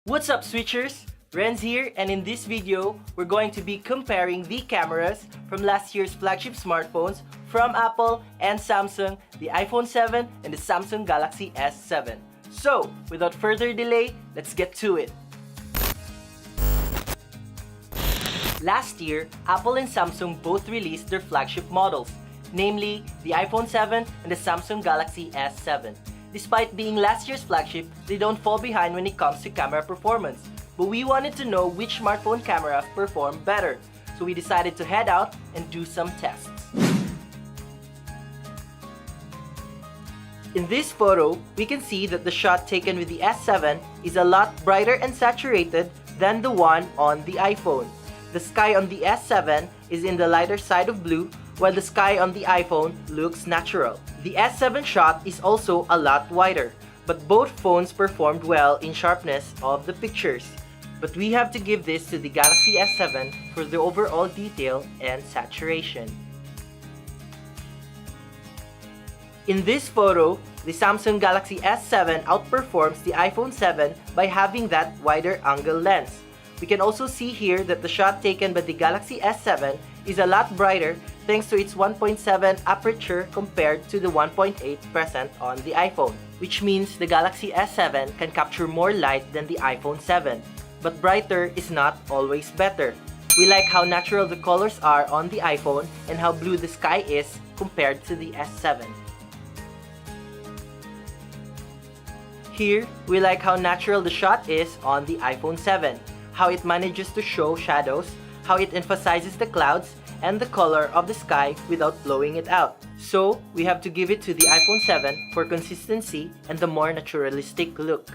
What's up, switchers? Renz here, and in this video, we're going to be comparing the cameras from last year's flagship smartphones from Apple and Samsung, the iPhone 7 and the Samsung Galaxy S7. So, without further delay, let's get to it. Last year, Apple and Samsung both released their flagship models, namely the iPhone 7 and the Samsung Galaxy S7. Despite being last year's flagship, they don't fall behind when it comes to camera performance. But we wanted to know which smartphone cameras perform better, so we decided to head out and do some tests. In this photo, we can see that the shot taken with the S7 is a lot brighter and saturated than the one on the iPhone. The sky on the S7 is in the lighter side of blue, while the sky on the iPhone looks natural. The S7 shot is also a lot wider, but both phones performed well in sharpness of the pictures. But we have to give this to the Galaxy S7 for the overall detail and saturation. In this photo, the Samsung Galaxy S7 outperforms the iPhone 7 by having that wider angle lens. We can also see here that the shot taken by the Galaxy S7 is a lot brighter thanks to its 1.7 aperture compared to the 1.8 present on the iPhone, which means the Galaxy S7 can capture more light than the iPhone 7. But brighter is not always better. We like how natural the colors are on the iPhone and how blue the sky is compared to the S7. Here, we like how natural the shot is on the iPhone 7, how it manages to show shadows, how it emphasizes the clouds and the color of the sky without blowing it out. So, we have to give it to the iPhone 7 for consistency and the more naturalistic look.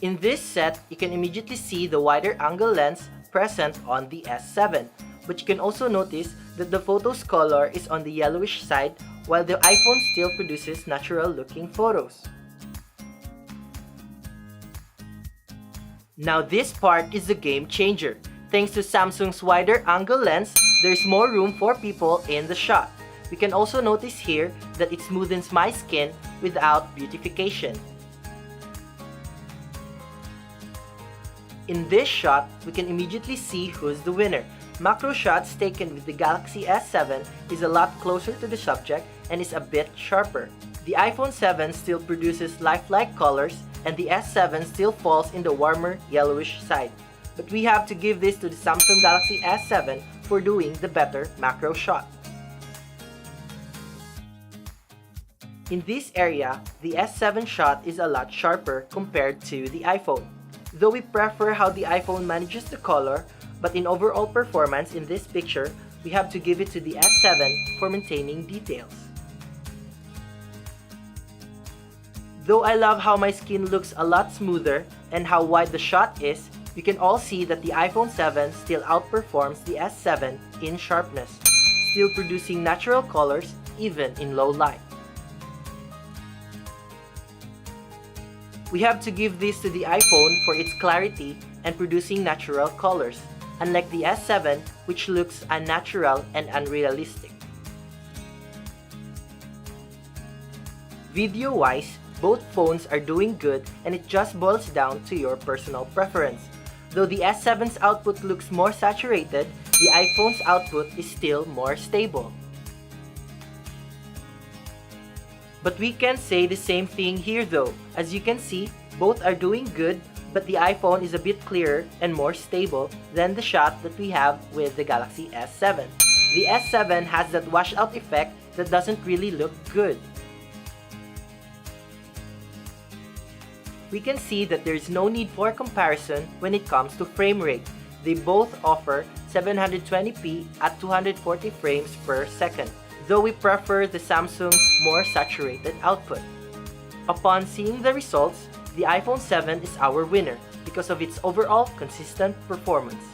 In this set, you can immediately see the wider angle lens present on the S7, but you can also notice that the photo's color is on the yellowish side while the iPhone still produces natural looking photos. Now this part is the game changer. Thanks to Samsung's wider angle lens, there's more room for people in the shot. We can also notice here that it smoothens my skin without beautification. In this shot, we can immediately see who's the winner. Macro shots taken with the Galaxy S7 is a lot closer to the subject and is a bit sharper. The iPhone 7 still produces lifelike colors and the S7 still falls in the warmer yellowish side. But we have to give this to the Samsung Galaxy S7 for doing the better macro shot. In this area, the S7 shot is a lot sharper compared to the iPhone. Though we prefer how the iPhone manages the color, but in overall performance in this picture, we have to give it to the S7 for maintaining details. Though I love how my skin looks a lot smoother and how wide the shot is, you can all see that the iPhone 7 still outperforms the S7 in sharpness, still producing natural colors even in low light. We have to give this to the iPhone for its clarity and producing natural colors, unlike the S7 which looks unnatural and unrealistic. Video-wise, both phones are doing good and it just boils down to your personal preference. Though the S7's output looks more saturated, the iPhone's output is still more stable. But we can say the same thing here though. As you can see, both are doing good, but the iPhone is a bit clearer and more stable than the shot that we have with the Galaxy S7. The S7 has that washout effect that doesn't really look good. We can see that there's no need for comparison when it comes to frame rate. They both offer 720p at 240 frames per second, though we prefer the Samsung's more saturated output. Upon seeing the results, the iPhone 7 is our winner because of its overall consistent performance.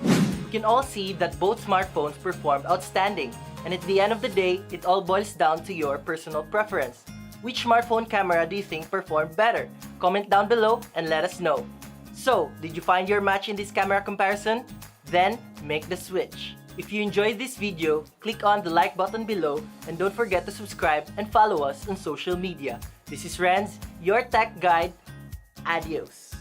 We can all see that both smartphones performed outstanding, and at the end of the day, it all boils down to your personal preference. Which smartphone camera do you think performed better? Comment down below and let us know. So, did you find your match in this camera comparison? Then, make the switch. If you enjoyed this video, click on the like button below and don't forget to subscribe and follow us on social media. This is Renz, your tech guide. Adios!